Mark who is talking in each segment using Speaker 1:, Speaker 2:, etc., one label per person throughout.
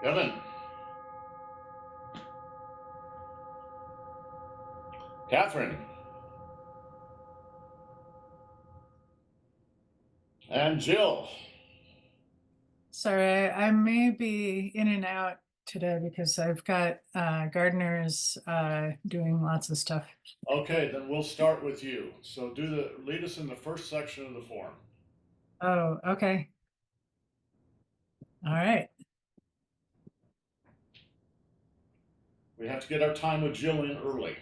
Speaker 1: Kevin, Catherine, and Jill.
Speaker 2: Sorry, I may be in and out today because I've got gardeners doing lots of stuff.
Speaker 1: Okay, then we'll start with you. So lead us in the first section of the form.
Speaker 2: Oh, okay. All right.
Speaker 1: We have to get our time with Jill in early.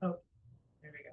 Speaker 2: Oh, there we go.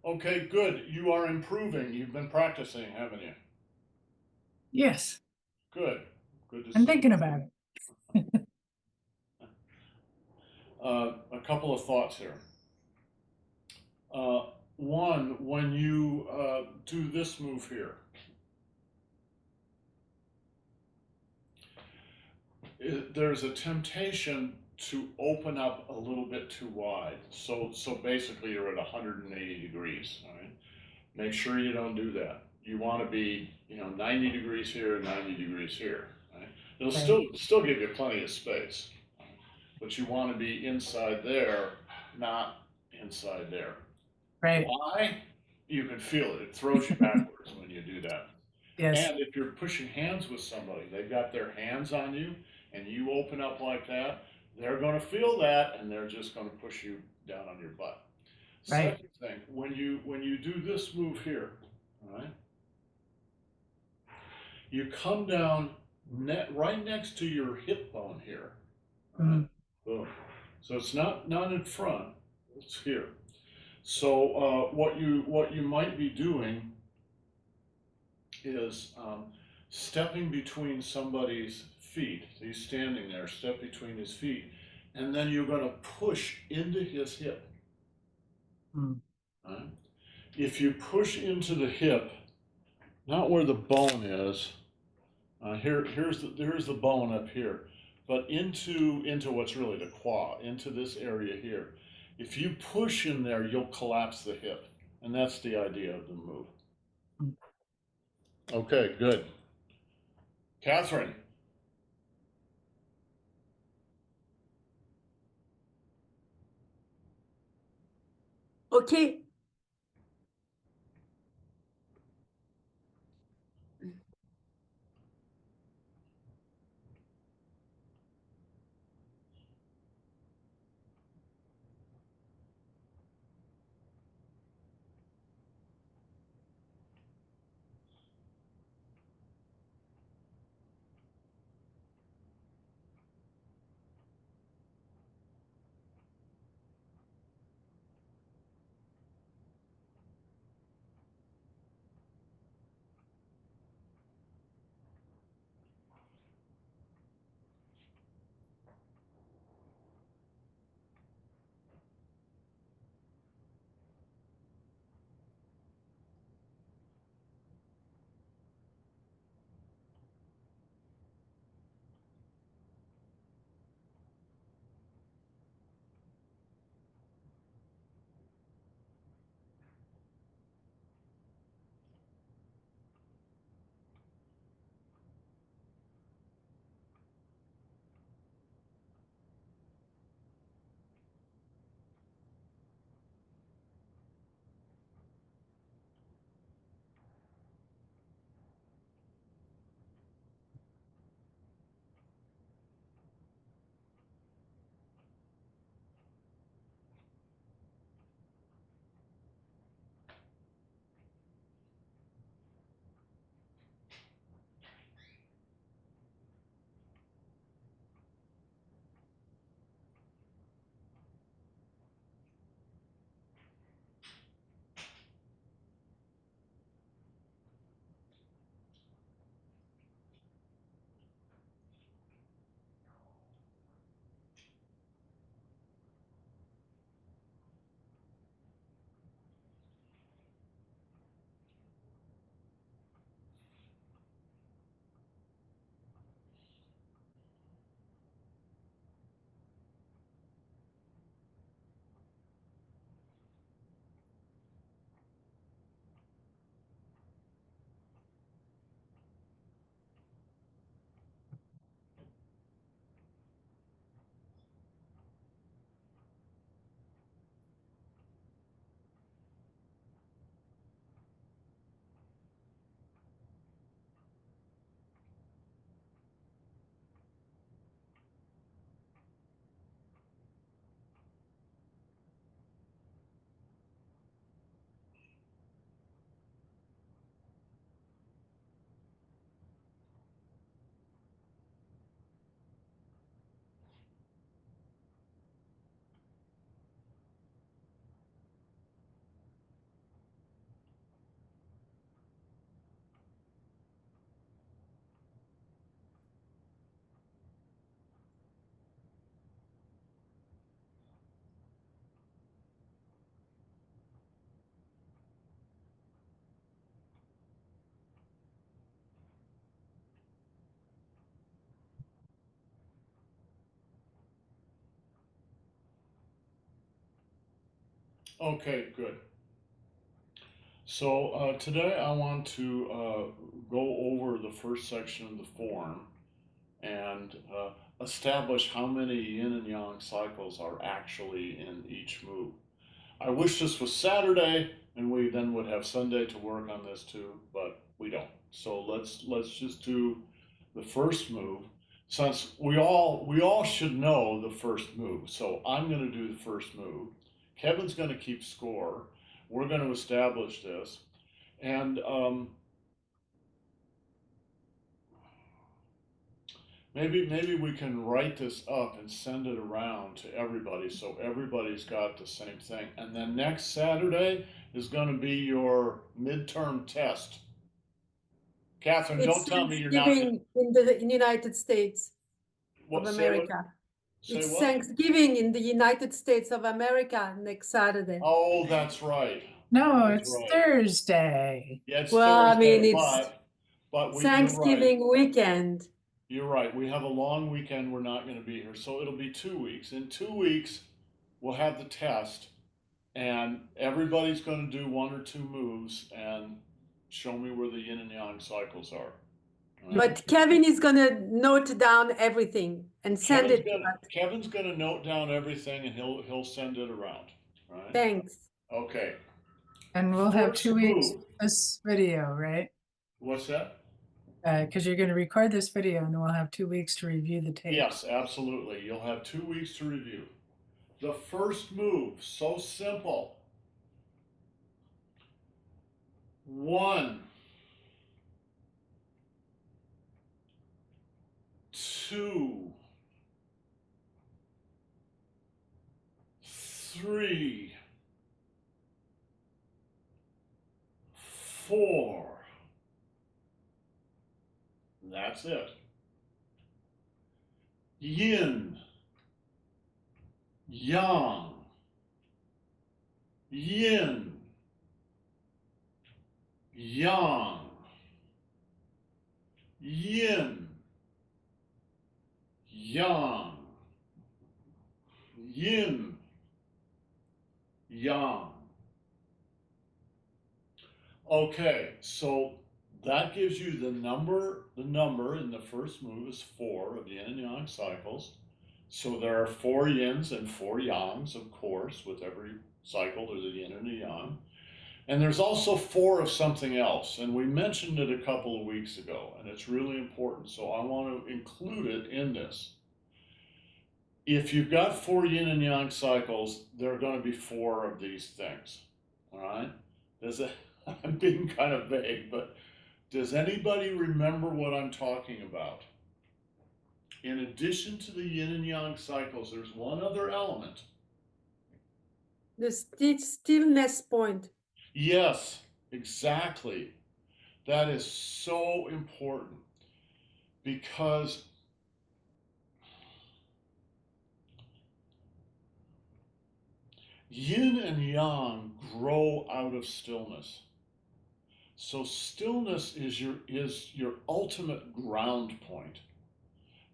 Speaker 1: Okay, good. You are improving. You've been practicing, haven't you?
Speaker 2: Yes,
Speaker 1: Good. Good to
Speaker 2: I'm
Speaker 1: see.
Speaker 2: thinking about it.
Speaker 1: A couple of thoughts here. Uh, One, when you do this move here, there's a temptation to open up a little bit too wide. So basically you're at 180 degrees, all right? Make sure you don't do that. You want to be, 90 degrees here, 90 degrees here, right? It'll
Speaker 2: Right,
Speaker 1: still give you plenty of space, but you want to be inside there, not inside there.
Speaker 2: right.
Speaker 1: Why? You can feel it. It throws you backwards when you do that.
Speaker 2: Yes,
Speaker 1: And if you're pushing hands with somebody, they've got their hands on you, and you open up like that, they're going to feel that, and they're just going to push you down on your butt.
Speaker 2: right.
Speaker 1: Second thing, when you do this move here, all right, you come down right next to your hip bone here, all right,
Speaker 2: Mhm.
Speaker 1: boom. So it's not in front, it's here. So what you might be doing is stepping between somebody's feet. So he's standing there, step between his feet, and then you're going to push into his hip.
Speaker 2: Mm.
Speaker 1: Right? If you push into the hip, not where the bone is, here's the bone up here, but into what's really the quad, into this area here. If you push in there, you'll collapse the hip. And that's the idea of the move.
Speaker 2: Mm.
Speaker 1: Okay, good. Catherine.
Speaker 3: Okay.
Speaker 1: Okay, good. So today I want to go over the first section of the form and establish how many yin and yang cycles are actually in each move. I wish this was Saturday and we then would have Sunday to work on this too, but we don't. So let's just do the first move since we all should know the first move. So I'm going to do the first move. Kevin's going to keep score. We're going to establish this, and maybe we can write this up and send it around to everybody so everybody's got the same thing. And then next Saturday is going to be your midterm test. Catherine,
Speaker 3: It's
Speaker 1: don't tell me you're not.
Speaker 3: Thanksgiving in the United States of
Speaker 1: What? Say what?
Speaker 3: America.
Speaker 1: Say
Speaker 3: It's
Speaker 1: what?
Speaker 3: Thanksgiving in the United States of America next Saturday.
Speaker 1: Oh, that's right.
Speaker 2: No,
Speaker 1: That's
Speaker 2: it's
Speaker 1: right.
Speaker 2: Thursday.
Speaker 1: Yeah, it's
Speaker 3: Well, I mean,
Speaker 1: Thursday,
Speaker 3: it's
Speaker 1: but you're right.
Speaker 3: Thanksgiving weekend.
Speaker 1: You're right. We have a long weekend. We're not going to be here, so it'll be 2 weeks. In 2 weeks, we'll have the test, And everybody's going to do one or two moves and show me where the yin and yang cycles are. All right?
Speaker 3: But Kevin is gonna note down everything and send it to us.
Speaker 1: Kevin's gonna note down everything and he'll send it around. Right?
Speaker 3: Thanks.
Speaker 1: Okay.
Speaker 2: And we'll have
Speaker 1: First
Speaker 2: 2 weeks
Speaker 1: move.
Speaker 2: for this video, right?
Speaker 1: What's that?
Speaker 2: Because you're going to record this video and we'll have 2 weeks to review the tape.
Speaker 1: Yes, absolutely. You'll have 2 weeks to review. The first move, so simple. 1, 2, 3, 4. That's it. Yin, yang, yin, yang, yin, yang, yin, yang. Okay, so that gives you the number in the first move is 4 of yin and yang cycles. So there are 4 yins and 4 yangs, of course, with every cycle there's a yin and a yang. And there's also 4 of something else, and we mentioned it a couple of weeks ago, and it's really important, so I want to include it in this. If you've got 4 yin and yang cycles, there are going to be 4 of these things, all right? I'm being kind of vague, but does anybody remember what I'm talking about? In addition to the yin and yang cycles, there's one other element.
Speaker 3: The stillness point.
Speaker 1: Yes, exactly. That is so important because yin and yang grow out of stillness. So stillness is your ultimate ground point.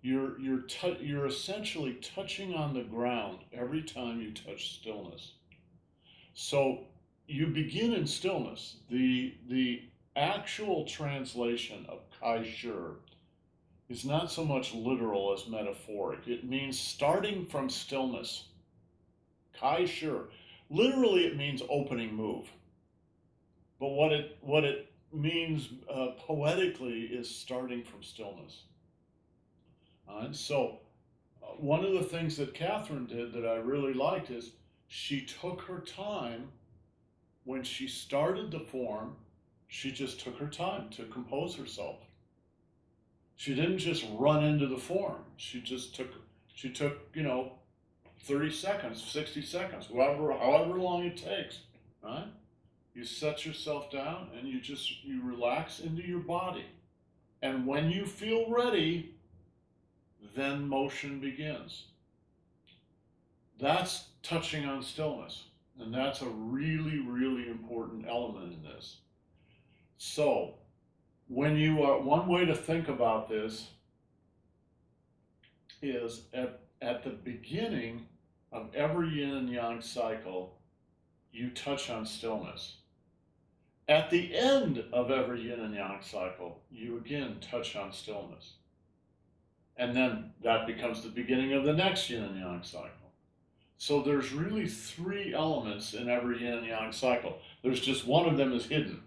Speaker 1: You're essentially touching on the ground every time you touch stillness. So you begin in stillness. The actual translation of kai shi is not so much literal as metaphoric. It means starting from stillness. Kai shi. Literally, it means opening move. But what it means poetically is starting from stillness. And so one of the things that Catherine did that I really liked is she took her time when she started the form. She just took her time to compose herself. She didn't just run into the form. She took 30 seconds, 60 seconds, however long it takes, right? You set yourself down and you relax into your body. And when you feel ready, then motion begins. That's touching on stillness. And that's a really, really important element in this. So, one way to think about this is at the beginning of every yin and yang cycle, you touch on stillness. At the end of every yin and yang cycle, you again touch on stillness. And then that becomes the beginning of the next yin and yang cycle. So there's really 3 elements in every yin and yang cycle. There's just one of them is hidden.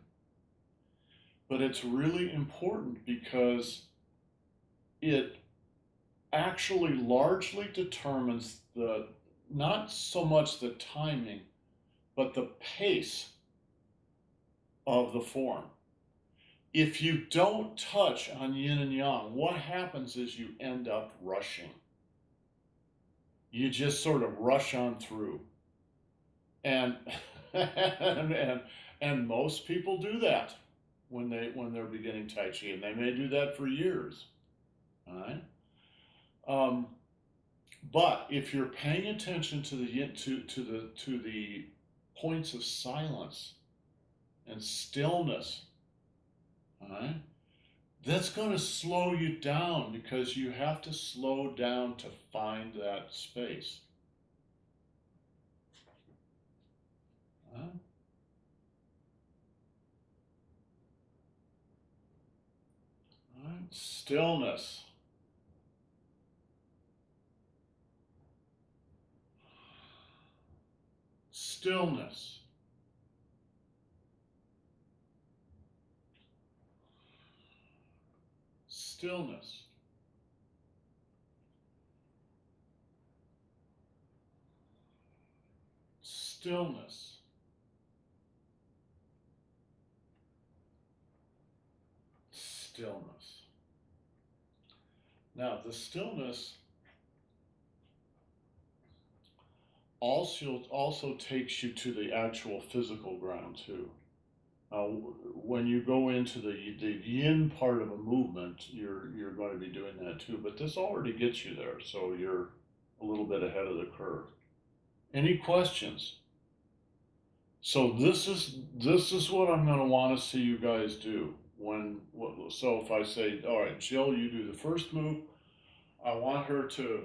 Speaker 1: But it's really important because it actually largely determines not so much the timing, but the pace of the form. If you don't touch on yin and yang, what happens is you end up rushing. You just sort of rush on through. And and most people do that when they're beginning Tai Chi, and they may do that for years. All right? But if you're paying attention to the points of silence and stillness, all right, that's going to slow you down because you have to slow down to find that space. Stillness. Stillness. Stillness. Stillness. Stillness. Now, the stillness also takes you to the actual physical ground too. When you go into the yin part of a movement, you're going to be doing that too. But this already gets you there, so you're a little bit ahead of the curve. Any questions? So this is what I'm going to want to see you guys do. So if I say, all right, Jill, you do the first move, I want her to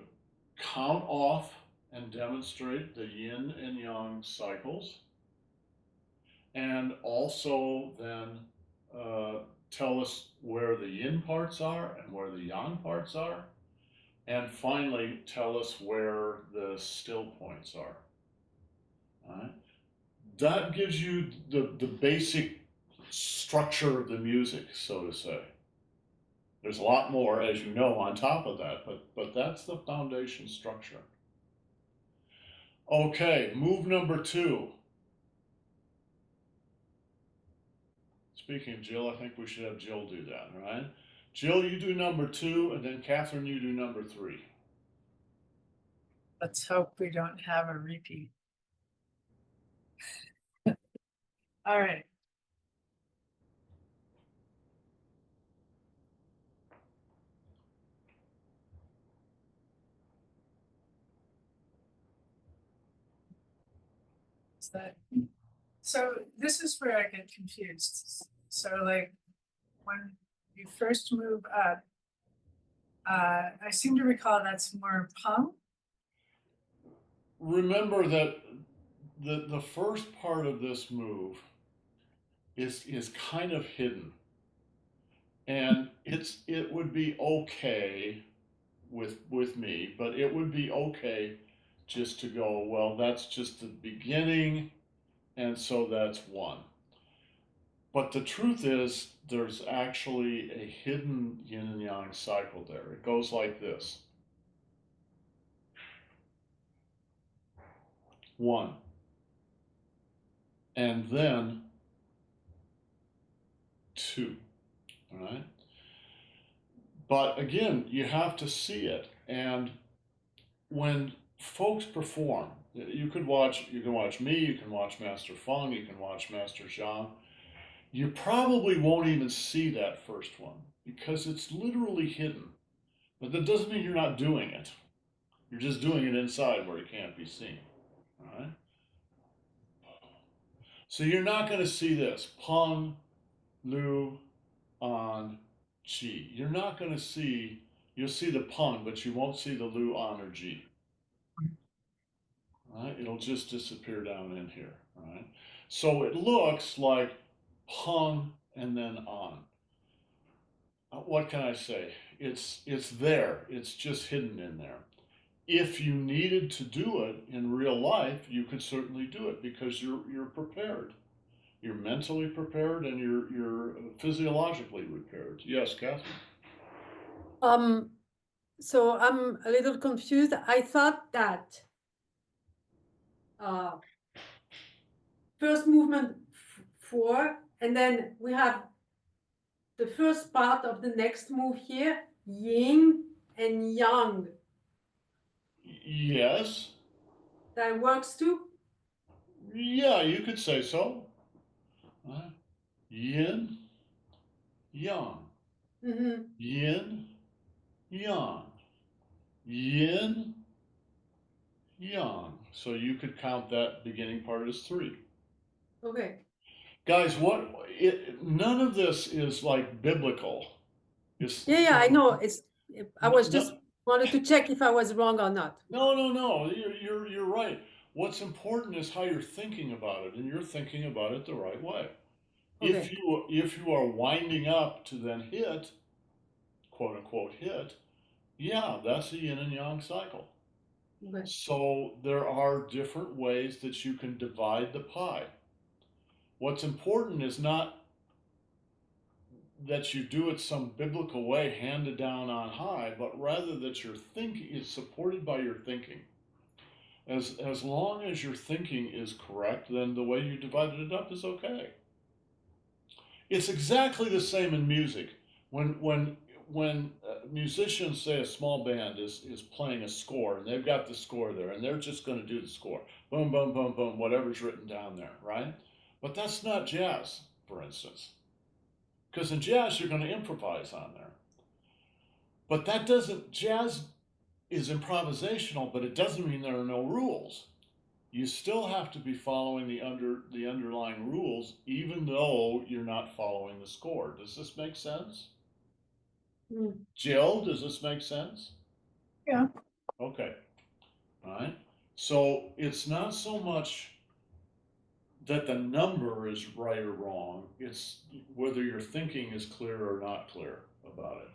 Speaker 1: count off and demonstrate the yin and yang cycles, and also then tell us where the yin parts are and where the yang parts are, and finally tell us where the still points are. All right? That gives you the basic structure of the music, so to say. There's a lot more, as you know, on top of that, but that's the foundation structure. Okay, move number 2. Speaking of Jill, I think we should have Jill do that, right? Jill, you do number 2, and then Catherine, you do number 3.
Speaker 2: Let's hope we don't have a repeat. All right. Is that so? This is where I get confused. So, like, when you first move up, I seem to recall that's more pump.
Speaker 1: Remember that the first part of this move is kind of hidden, and it would be okay with me, but it would be okay just to go, well, that's just the beginning, and so that's 1. But the truth is, there's actually a hidden yin and yang cycle there. It goes like this. 1. And then 2. All right? But again, you have to see it. And when folks perform, you can watch me, you can watch Master Feng, you can watch Master Zhang. You probably won't even see that first one because it's literally hidden. But that doesn't mean you're not doing it. You're just doing it inside where it can't be seen. All right? So you're not going to see this. Peng, Lu, An, Qi. You're not going to see, you'll see the Peng, but you won't see the Lu, An, or Ji. All right? It'll just disappear down in here. All right? So it looks like Peng and then An. What can I say? It's there. It's just hidden in there. If you needed to do it in real life, you could certainly do it because you're prepared. You're mentally prepared and you're physiologically prepared. Yes, Catherine.
Speaker 3: So I'm a little confused. I thought that first movement 4, and then we have the first part of the next move here, yin and yang.
Speaker 1: Yes.
Speaker 3: That works too?
Speaker 1: Yeah, you could say so. Yin, yang.
Speaker 3: Mm-hmm.
Speaker 1: Yin, yang. Yin, yang. So you could count that beginning part as 3.
Speaker 3: Okay.
Speaker 1: Guys, none of this is like biblical.
Speaker 3: Yeah, I know. I was just
Speaker 1: no,
Speaker 3: wanted to check if I was wrong or not.
Speaker 1: no. You're right. What's important is how you're thinking about it, and you're thinking about it the right way.
Speaker 3: Okay.
Speaker 1: If you are winding up to then hit, quote unquote hit, yeah, that's a yin and yang cycle.
Speaker 3: Okay.
Speaker 1: So there are different ways that you can divide the pie. What's important is not that you do it some biblical way handed down on high, but rather that your thinking is supported by your thinking. As long as your thinking is correct, then the way you divided it up is okay. It's exactly the same in music. When musicians, say a small band is playing a score and they've got the score there and they're just going to do the score, boom, boom, boom, boom, whatever's written down there, right? But that's not jazz, for instance, because in jazz you're going to improvise on there. But that doesn't, jazz is improvisational, but it doesn't mean there are no rules. You still have to be following the underlying rules, even though you're not following the score. Does this make sense? Jill, does this make sense?
Speaker 2: Yeah.
Speaker 1: Okay. All right. So it's not so much that the number is right or wrong, it's whether your thinking is clear or not clear about it.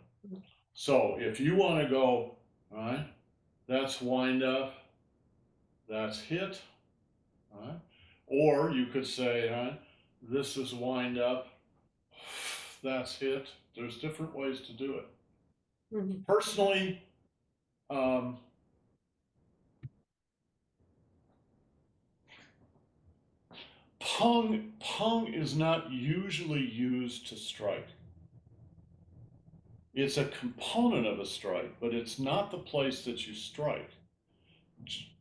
Speaker 1: So if you want to go, all right, that's wind up, that's hit, all right? Or you could say, all right, this is wind up, that's hit. There's different ways to do it.
Speaker 3: Mhm.
Speaker 1: Personally, um, pung is not usually used to strike. It's a component of a strike, but it's not the place that you strike.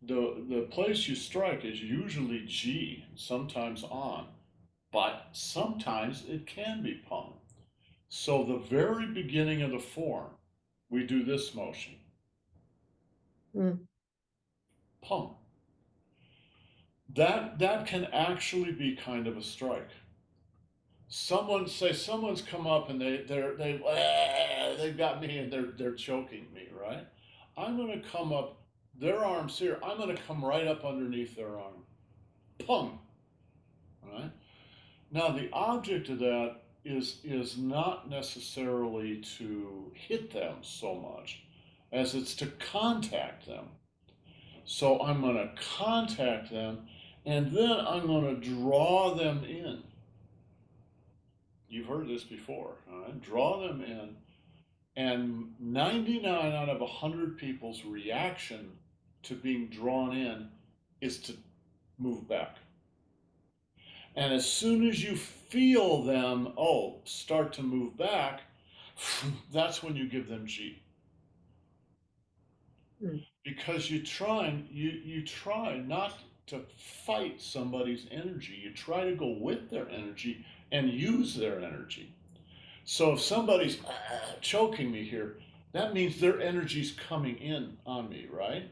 Speaker 1: The place you strike is usually G, sometimes on, but sometimes it can be pung. So the very beginning of the form, we do this motion. Pung. That can actually be kind of a strike. Someone's come up and they've got me and they're choking me, right? I'm gonna come up, their arm's here, I'm gonna come right up underneath their arm. Pung. Right? Now the object of that is not necessarily to hit them so much as it's to contact them. So I'm going to contact them and then I'm going to draw them in. You've heard this before, all right? Draw them in, and 99 out of 100 people's reaction to being drawn in is to move back. And as soon as you feel them, start to move back, that's when you give them G. Because you try not to fight somebody's energy. You try to go with their energy and use their energy. So if somebody's choking me here, that means their energy's coming in on me, right?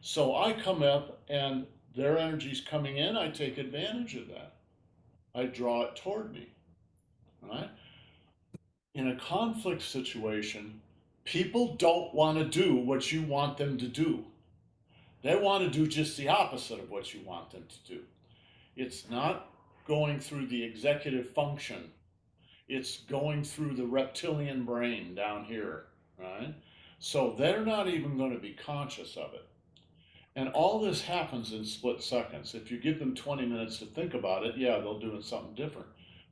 Speaker 1: So I come up and their energy's coming in, I take advantage of that. I draw it toward me, right? In a conflict situation, people don't want to do what you want them to do. They want to do just the opposite of what you want them to do. It's not going through the executive function. It's going through the reptilian brain down here, right? So they're not even going to be conscious of it. And all this happens in split seconds. If you give them 20 minutes to think about it, yeah, they'll do something different.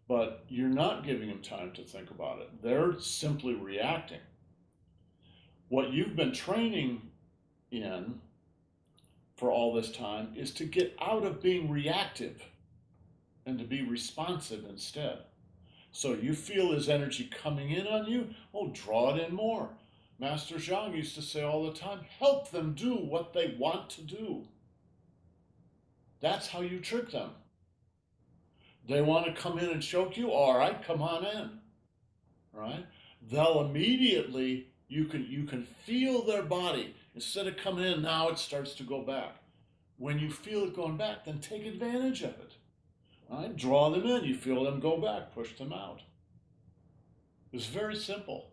Speaker 1: But you're not giving them time to think about it. They're simply reacting. What you've been training in for all this time is to get out of being reactive and to be responsive instead. So you feel his energy coming in on you, draw it in more. Master Zhang used to say all the time, help them do what they want to do. That's how you trick them. They want to come in and choke you, all right, come on in. Right? They'll immediately, you can feel their body. Instead of coming in, now it starts to go back. When you feel it going back, then take advantage of it. Right? Draw them in. You feel them go back, push them out. It's very simple.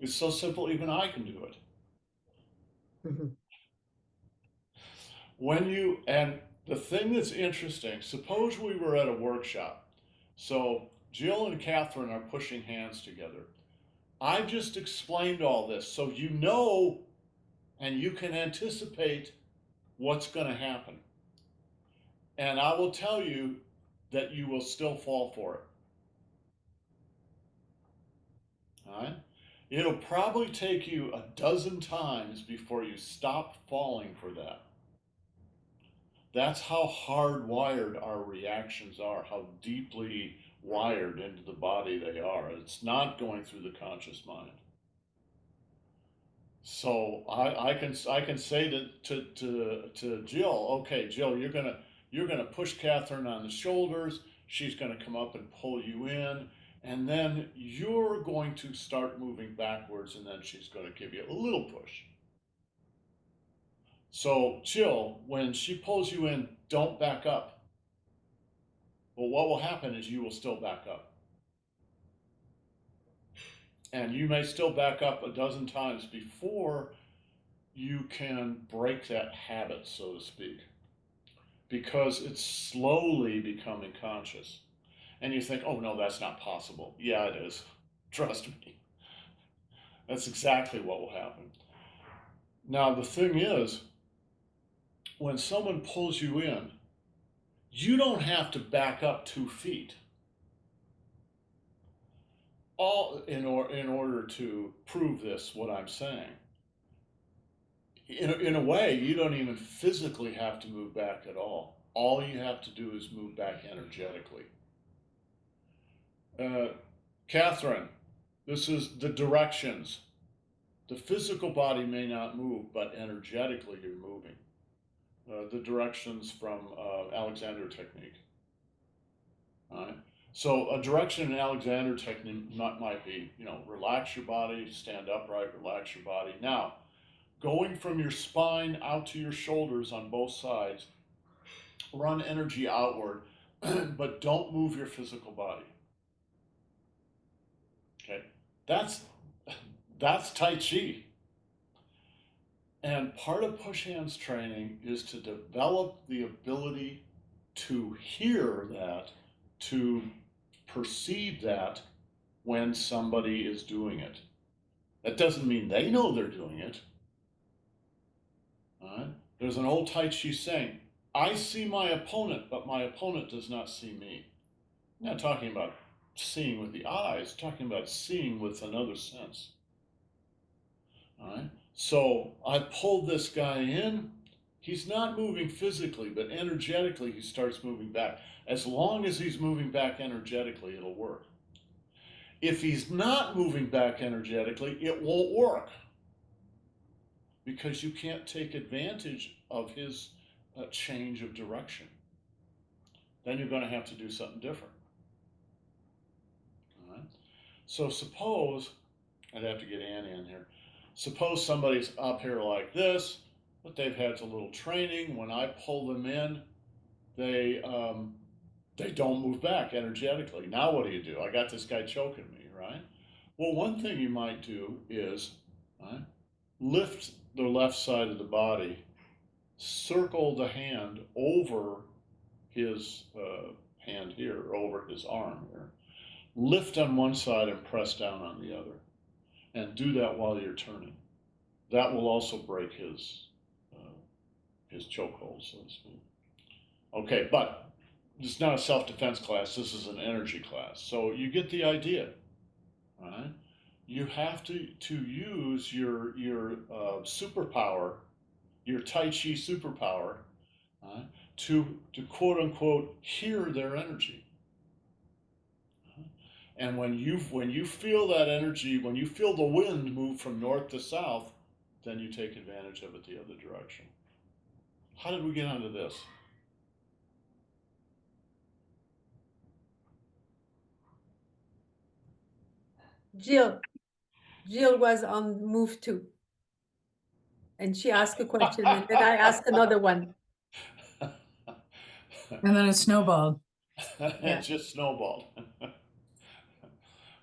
Speaker 1: It's so simple, even I can do it. And the thing that's interesting, suppose we were at a workshop. So Jill and Catherine are pushing hands together. I just explained all this so you know and you can anticipate what's going to happen. And I will tell you that you will still fall for it. All right? It'll probably take you a dozen times before you stop falling for that. That's how hardwired our reactions are, how deeply wired into the body they are. It's not going through the conscious mind. So I can say to Jill, okay, Jill, you're gonna push Catherine on the shoulders. She's gonna come up and pull you in, and then you're going to start moving backwards, and then she's gonna give you a little push. So Jill, when she pulls you in, don't back up. Well, what will happen is you will still back up. And you may still back up a dozen times before you can break that habit, so to speak, because it's slowly becoming conscious. And you think, oh no, that's not possible. Yeah, it is. Trust me. That's exactly what will happen. Now, the thing is, when someone pulls you in, you don't have to back up 2 feet. All in order to prove this, what I'm saying. In a way, you don't even physically have to move back at all. All you have to do is move back energetically. Catherine, this is the directions. The physical body may not move, but energetically you're moving. The directions from Alexander technique. All right. So a direction in Alexander technique might be, relax your body, stand upright, relax your body. Now, going from your spine out to your shoulders on both sides, run energy outward, but don't move your physical body. Okay, that's Tai Chi. And part of push hands training is to develop the ability to hear that, to perceive that when somebody is doing it. That doesn't mean they know they're doing it. All right? There's an old Tai Chi saying, I see my opponent, but my opponent does not see me. I'm not talking about seeing with the eyes, talking about seeing with another sense. All right? So I pulled this guy in. He's not moving physically, but energetically he starts moving back. As long as he's moving back energetically, it'll work. If he's not moving back energetically, it won't work, because you can't take advantage of his change of direction. Then you're going to have to do something different. All right? So suppose, I'd have to get Annie in here. Suppose somebody's up here like this, but they've had a little training. When I pull them in, they don't move back energetically. Now what do? I got this guy choking me, right? Well, one thing you might do is lift the left side of the body, circle the hand over his hand here, over his arm here. Lift on one side and press down on the other. And do that while you're turning. That will also break his chokehold, so to speak. Okay, but it's not a self-defense class. This is an energy class. So you get the idea, right? You have to use your superpower, your Tai Chi superpower, to quote unquote hear their energy. And when you feel that energy, when you feel the wind move from north to south, then you take advantage of it the other direction. How did we get onto this?
Speaker 3: Jill was on move 2. And she asked a question, and then I asked another one.
Speaker 2: And then it snowballed.
Speaker 1: It just snowballed.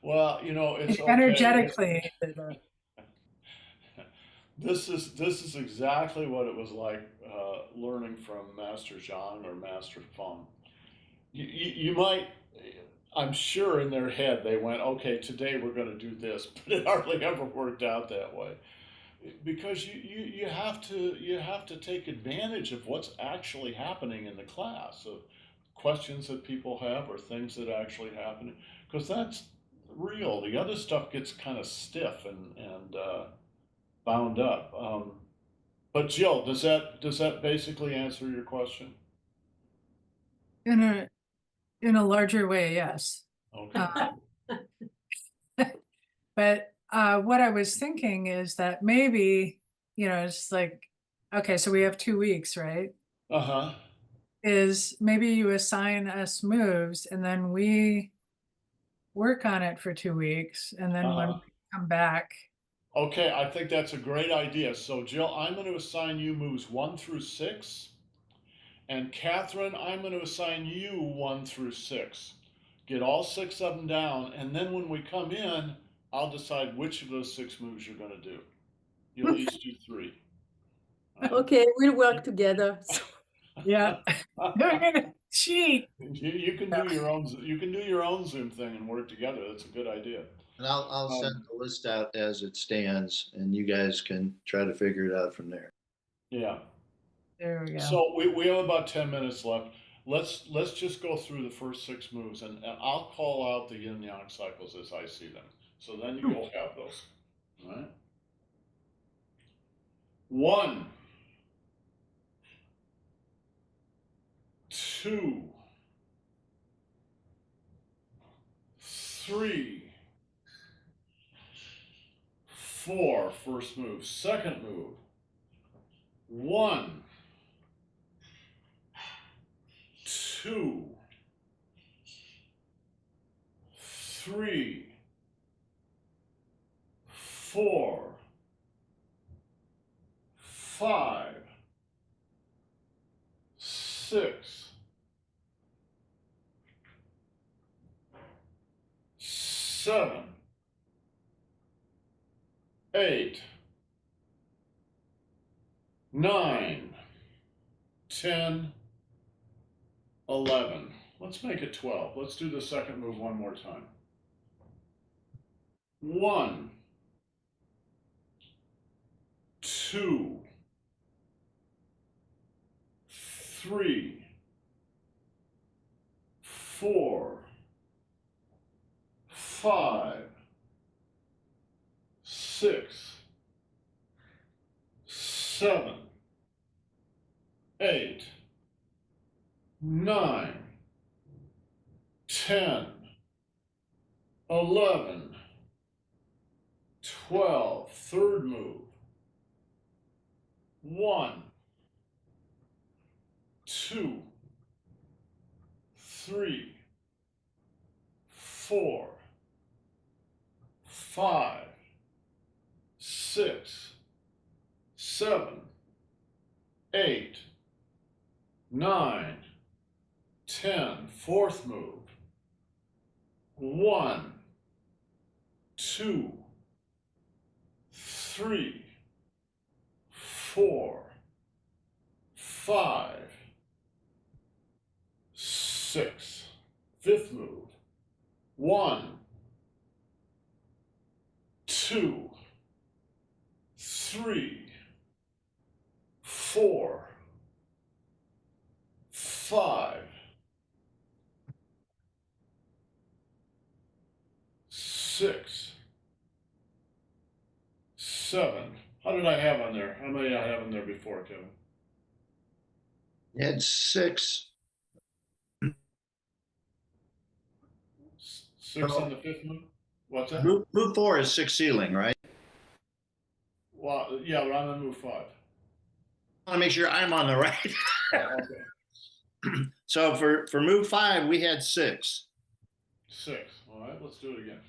Speaker 1: Well, it's okay.
Speaker 2: Energetically.
Speaker 1: This is exactly what it was like learning from Master Zhang or Master Feng. You might, I'm sure in their head they went, okay, today we're going to do this, but it hardly ever worked out that way. Because you have to take advantage of what's actually happening in the class, of questions that people have or things that actually happen, because that's real. The other stuff gets kind of stiff and bound up. But Jill, does that basically answer your question?
Speaker 2: In a larger way, yes.
Speaker 1: Okay.
Speaker 2: But what I was thinking is that maybe, it's like, okay, so we have 2 weeks, right?
Speaker 1: Uh-huh.
Speaker 2: Is maybe you assign us moves and then we work on it for 2 weeks. And then when
Speaker 1: Uh-huh.
Speaker 2: we come back,
Speaker 1: Okay, I think that's a great idea. So Jill, I'm going to assign you moves 1 through 6. And Catherine, I'm going to assign you 1 through 6. Get all 6 of them down, and then when we come in, I'll decide which of those 6 moves you're going to do. You'll each do 3.
Speaker 3: Okay, we'll work together.
Speaker 2: yeah, they're gonna cheat.
Speaker 1: You can do your own. You can do your own Zoom thing and work together. That's a good idea.
Speaker 4: And I'll send
Speaker 1: Um,
Speaker 4: the list out as it stands, and you guys can try to figure it out from there.
Speaker 1: yeah.
Speaker 2: There we go.
Speaker 1: So we have about 10 minutes left. Let's just go through the first 6 moves, and I'll call out the yin yang cycles as I see them. So then you'll have those. All right. 1, 2, 3, 4. First move. Second move. 1, 2, 3, 4, 5, 6, 7, 8, 9, 10, 11. Let's make it 12. Let's do the second move one more time. 1, 2, 3, 4, 5, 6, 7, 8, 9, 10, 11, 12. Third move. 1, 2, 3, 4, 5, 6, 7, 8, 9, 10. Fourth move. 1, 2, 3, 4, 5, 6. Fifth move. 1, 2, 3, 4, 5, 6, 7. How did I have on there? How many did I have on there before, Kevin?
Speaker 4: You had 6.
Speaker 1: 6 on the fifth move? What's that?
Speaker 4: Move 4 is 6 ceiling, right?
Speaker 1: Well, yeah, but I'm on move 5.
Speaker 4: I want to make sure I'm on the right.
Speaker 1: Oh, okay.
Speaker 4: So for move 5, we had 6.
Speaker 1: 6. All right, let's do it again.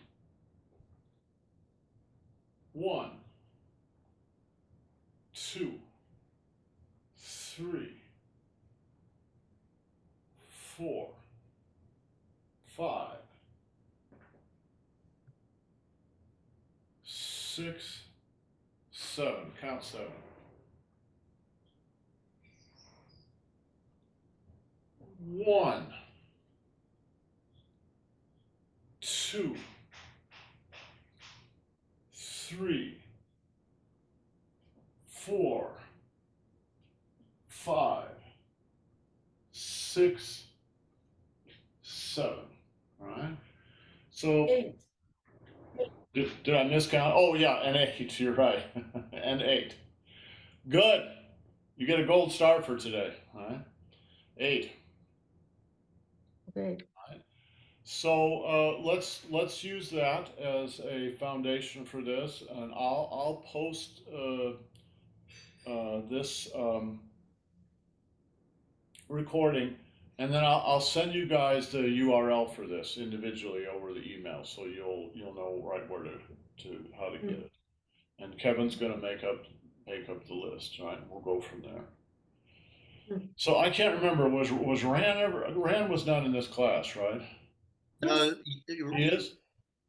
Speaker 1: 1, 2, 3, 4, 5, 6, 7. Count 7. 1, 2, 3, 4, 5, 6, 7. All right. So
Speaker 3: 8.
Speaker 1: did I miscount? Oh yeah, and 8. You're right, and 8. Good. You get a gold star for today. All right. 8.
Speaker 3: Okay.
Speaker 1: So let's use that as a foundation for this, and I'll post this recording, and then I'll send you guys the URL for this individually over the email, so you'll know right where to how to get it. And Kevin's gonna make up the list, right? We'll go from there. So I can't remember, was Rand ever? Rand was not in this class, right?
Speaker 4: Uh,
Speaker 1: He is?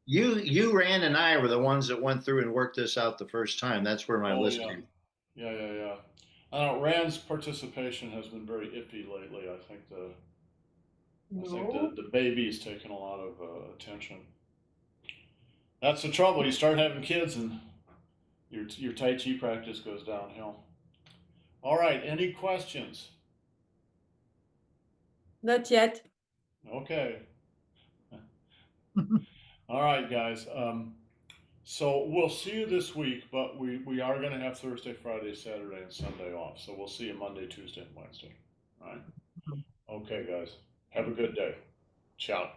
Speaker 4: you, Rand, and I were the ones that went through and worked this out the first time. That's where my
Speaker 1: Oh
Speaker 4: list
Speaker 1: yeah.
Speaker 4: came.
Speaker 1: Yeah. Rand's participation has been very iffy lately. I think
Speaker 3: No.
Speaker 1: the baby's taken a lot of attention. That's the trouble. You start having kids and your Tai Chi practice goes downhill. All right. Any questions?
Speaker 3: Not yet.
Speaker 1: Okay. All right, guys. So we'll see you this week, but we are going to have Thursday, Friday, Saturday, and Sunday off. So we'll see you Monday, Tuesday, and Wednesday. All right. Okay, guys. Have a good day. Ciao.